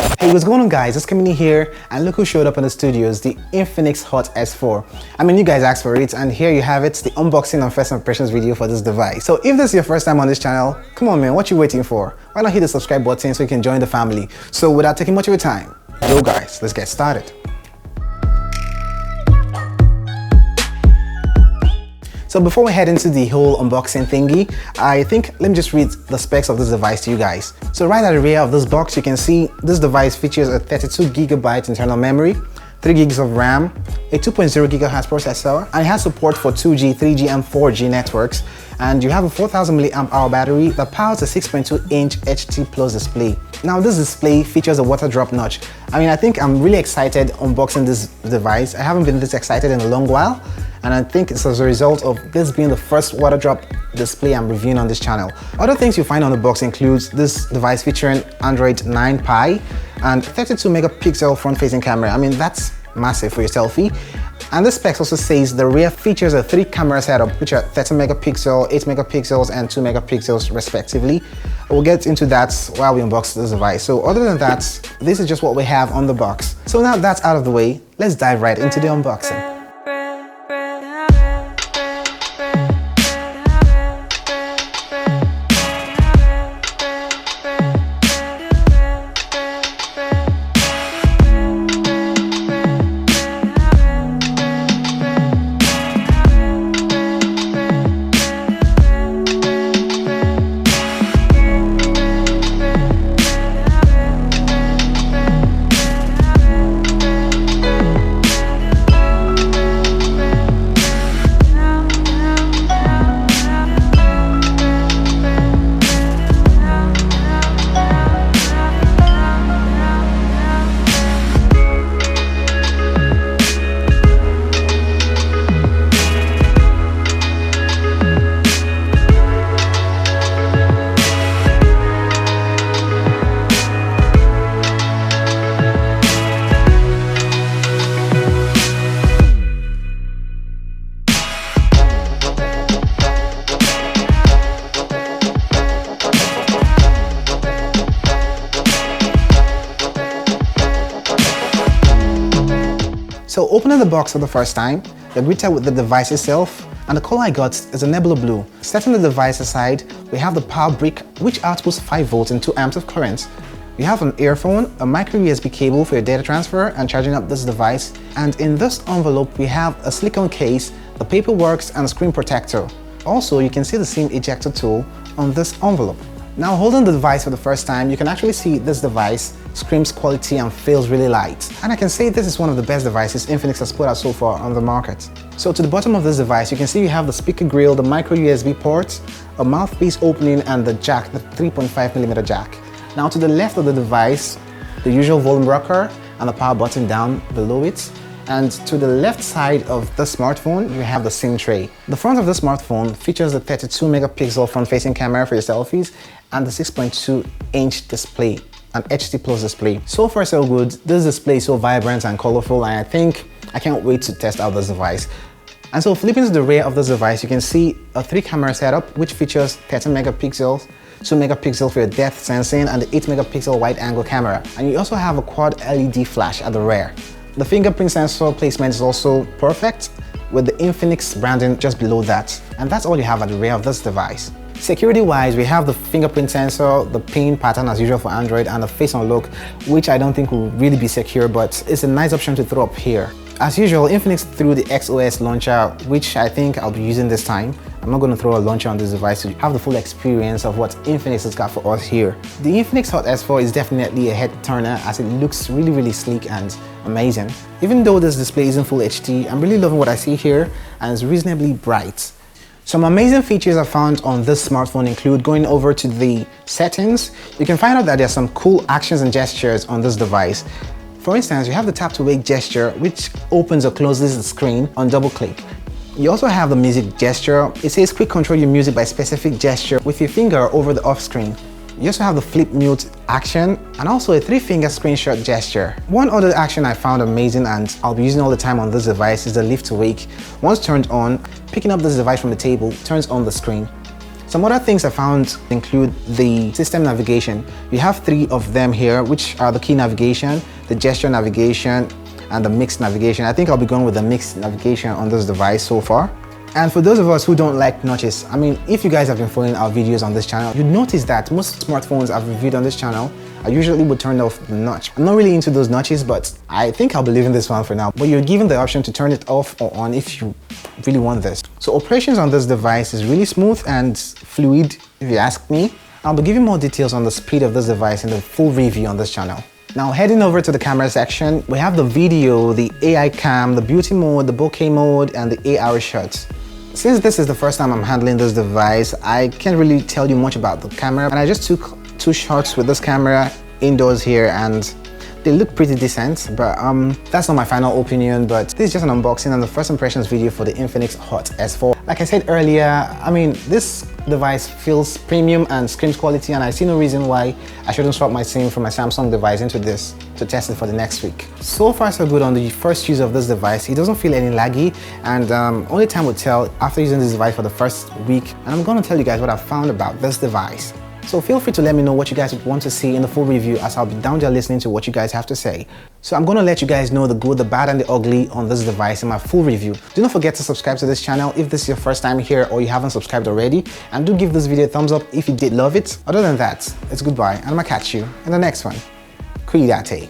Hey, what's going on guys, it's Kamini here, and look who showed up in the studios, the Infinix Hot S4. I mean, you guys asked for it, and here you have it, the unboxing and first impressions video for this device. So if this is your first time on this channel, come on man, what you waiting for? Why not hit the subscribe button so you can join the family? So without taking much of your time, yo guys, let's get started. So before we head into the whole unboxing thingy, let me just read the specs of this device to you guys. So right at the rear of this box, you can see this device features a 32GB internal memory, 3 gigs of RAM, a 2.0 GHz processor, and it has support for 2G, 3G, and 4G networks. And you have a 4000 mAh battery that powers a 6.2-inch HD Plus display. Now this display features a water drop notch. I think I'm really excited unboxing this device. I haven't been this excited in a long while. And I think it's as a result of this being the first water drop display I'm reviewing on this channel. Other things you find on the box includes this device featuring Android 9 Pie and 32 megapixel front-facing camera. That's massive for your selfie. And the specs also says the rear features a 3-camera setup, which are 30 megapixel, 8 megapixels, and 2 megapixels respectively. We'll get into that while we unbox this device. So other than that, this is just what we have on the box. So now that's out of the way, let's dive right into the unboxing. So opening the box for the first time, you're greeted with the device itself, and the color I got is a nebula blue. Setting the device aside, we have the power brick, which outputs 5 volts and 2 amps of current. You have an earphone, a micro USB cable for your data transfer and charging up this device, and in this envelope we have a silicone case, the paperwork, and a screen protector. Also, you can see the SIM ejector tool on this envelope. Now holding the device for the first time, you can actually see this device screams quality and feels really light. And I can say this is one of the best devices Infinix has put out so far on the market. So to the bottom of this device, you can see you have the speaker grill, the micro USB ports, a mouthpiece opening, and the jack, the 3.5mm jack. Now to the left of the device, the usual volume rocker and the power button down below it. And to the left side of the smartphone, you have the SIM tray. The front of the smartphone features a 32 megapixel front-facing camera for your selfies and the 6.2-inch display, an HD Plus display. So far so good. This display is so vibrant and colorful, and I can't wait to test out this device. And so flipping to the rear of this device, you can see a 3-camera setup which features 30 megapixels, 2 megapixels for your depth sensing, and the 8 megapixel wide-angle camera. And you also have a quad LED flash at the rear. The fingerprint sensor placement is also perfect, with the Infinix branding just below that. And that's all you have at the rear of this device. Security-wise, we have the fingerprint sensor, the pin pattern as usual for Android, and the face unlock, which I don't think will really be secure, but it's a nice option to throw up here. As usual, Infinix threw the XOS launcher, which I think I'll be using this time. I'm not going to throw a launcher on this device to have the full experience of what Infinix has got for us here. The Infinix Hot S4 is definitely a head turner as it looks really sleek and amazing. Even though this display isn't full HD, I'm really loving what I see here, and it's reasonably bright. Some amazing features I found on this smartphone include going over to the settings. You can find out that there's some cool actions and gestures on this device. For instance, you have the tap to wake gesture, which opens or closes the screen on double click. You also have the music gesture. It says quick control your music by specific gesture with your finger over the off screen. You also have the flip mute action and also a 3-finger screenshot gesture. One other action I found amazing and I'll be using all the time on this device is the lift to wake. Once turned on, picking up this device from the table turns on the screen. Some other things I found include the system navigation. You have 3 of them here, which are the key navigation, the gesture navigation, and the mixed navigation. I think I'll be going with the mixed navigation on this device so far. And for those of us who don't like notches, I mean, if you guys have been following our videos on this channel, you'd notice that most smartphones I've reviewed on this channel, I usually would turn off the notch. I'm not really into those notches, but I think I'll be leaving this one for now. But you're given the option to turn it off or on if you really want this. So operations on this device is really smooth and fluid, if you ask me. I'll be giving more details on the speed of this device in the full review on this channel. Now heading over to the camera section, we have the video, the AI cam, the beauty mode, the bokeh mode, and the AR shots. Since this is the first time I'm handling this device, I can't really tell you much about the camera, and I just took 2 shots with this camera indoors here, and they look pretty decent, but that's not my final opinion. But this is just an unboxing and the first impressions video for the Infinix Hot S4. Like I said earlier, I mean, this device feels premium and screams quality, and I see no reason why I shouldn't swap my SIM from my Samsung device into this to test it for the next week. So far so good on the first use of this device. It doesn't feel any laggy, and only time will tell after using this device for the first week. And I'm going to tell you guys what I found about this device. So feel free to let me know what you guys want to see in the full review, as I'll be down there listening to what you guys have to say. So I'm going to let you guys know the good, the bad, and the ugly on this device in my full review. Do not forget to subscribe to this channel if this is your first time here or you haven't subscribed already, and do give this video a thumbs up if you did love it. Other than that, it's goodbye, and I'm gonna catch you in the next one. Cuidate.